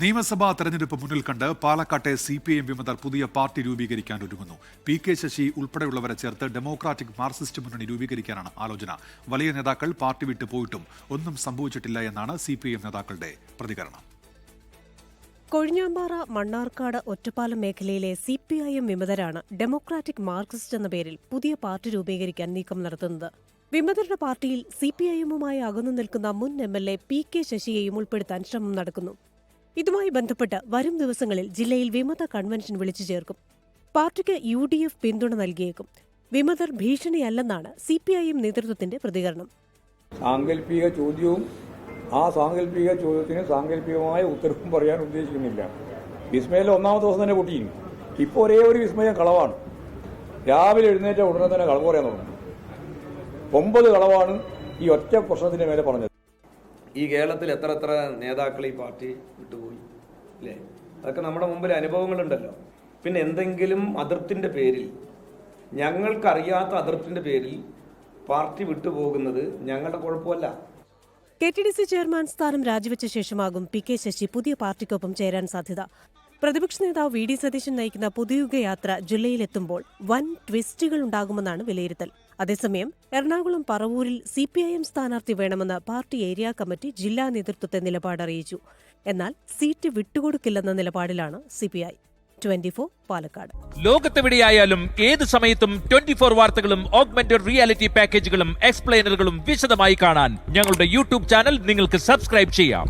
നിയമസഭാ തെരഞ്ഞെടുപ്പ് മുന്നിൽ കണ്ട് പാലക്കാട്ടെ CPIM വിമതർ പുതിയ പാർട്ടി രൂപീകരിക്കാൻ ഒരുങ്ങുന്നു. PK ശശി ഉൾപ്പെടെയുള്ളവരെ ചേർത്ത് ഡെമോക്രാറ്റിക് മാർക്സിസ്റ്റ് മുന്നണി രൂപീകരിക്കാനാണ് ആലോചന. വലിയ നേതാക്കൾ പാർട്ടി വിട്ടു പോയിട്ടും ഒന്നും സംഭവിച്ചിട്ടില്ല എന്നാണ് CPIM നേതാക്കളുടെ പ്രതികരണം. കൊഴിഞ്ഞാമ്പാറ, മണ്ണാർക്കാട്, ഒറ്റപ്പാലം മേഖലയിലെ CPIM വിമതരാണ് ഡെമോക്രാറ്റിക് മാർക്സിസ്റ്റ് എന്ന പേരിൽ പുതിയ പാർട്ടി രൂപീകരിക്കാൻ നീക്കം നടത്തുന്നത്. വിമതരുടെ പാർട്ടിയിൽ CPIMുമായി അകന്നു നിൽക്കുന്ന മുൻ MLA PK ശശിയെയും ഉൾപ്പെടുത്താൻ ശ്രമം നടക്കുന്നു. ഇതുമായി ബന്ധപ്പെട്ട് വരും ദിവസങ്ങളിൽ ജില്ലയിൽ വിമത കൺവെൻഷൻ വിളിച്ചു ചേർക്കും. പാർട്ടിക്ക് UDF പിന്തുണ നൽകിയേക്കും. വിമതർ ഭീഷണിയല്ലെന്നാണ് CPIM നേതൃത്വത്തിന്റെ പ്രതികരണം. സാങ്കല്പിക ചോദ്യവും ആ സാങ്കല്പിക ചോദ്യത്തിന് സാങ്കല്പികമായ ഉത്തരവും പറയാൻ ഉദ്ദേശിക്കുന്നില്ല. വിസ്മയിൽ ഒന്നാമത്തെ ദിവസം തന്നെ പൊട്ടിയും. ഇപ്പോൾ ഒരേ ഒരു വിസ്മയം കളവാണ്. രാവിലെ എഴുന്നേറ്റ ഉടനെ തന്നെ കളവ് പറയാൻ തുടങ്ങും. 9 കളവാണ് ഈ ഒറ്റ പ്രശ്നത്തിന്റെ മേലെ പറഞ്ഞത്. ഈ കേരളത്തിൽ എത്ര നേതാക്കൾ ഈ പാർട്ടി വിട്ടുപോയി അല്ലേ? അതൊക്കെ നമ്മുടെ മുമ്പിൽ അനുഭവങ്ങളുണ്ടല്ലോ. പിന്നെ എന്തെങ്കിലും അതിർത്തിൻ്റെ പേരിൽ, ഞങ്ങൾക്കറിയാത്ത അതിർത്തിൻ്റെ പേരിൽ പാർട്ടി വിട്ടുപോകുന്നത് ഞങ്ങളുടെ കുഴപ്പമല്ല. KTDC ചെയർമാൻ സ്ഥാനം രാജിവെച്ച ശേഷമാകും PK ശശി പുതിയ പാർട്ടിക്കൊപ്പം ചേരാൻ സാധ്യത. പ്രതിപക്ഷ നേതാവ് VD സതീശൻ നയിക്കുന്ന പുതുയുഗ യാത്ര ജില്ലയിലെത്തുമ്പോൾ വൻ ട്വിസ്റ്റുകൾ ഉണ്ടാകുമെന്നാണ് വിലയിരുത്തൽ. അതേസമയം എറണാകുളം പറവൂരിൽ CPIM സ്ഥാനാർത്ഥി വേണമെന്ന് പാർട്ടി ഏരിയ കമ്മിറ്റി ജില്ലാ നേതൃത്വത്തെ നിലപാടറിയിച്ചു. എന്നാൽ സീറ്റ് വിട്ടുകൊടുക്കില്ലെന്ന നിലപാടിലാണ് CPI. 24 പാലക്കാട്. ലോകത്തെവിടെയായാലും ഏത് സമയത്തും 24 വാർത്തകളും ഓഗ്മെന്റഡ് റിയാലിറ്റി പാക്കേജുകളും എക്സ്പ്ലെയിനറുകളും വിശദമായി കാണാൻ ഞങ്ങളുടെ YouTube ചാനൽ നിങ്ങൾക്ക് സബ്സ്ക്രൈബ് ചെയ്യാം.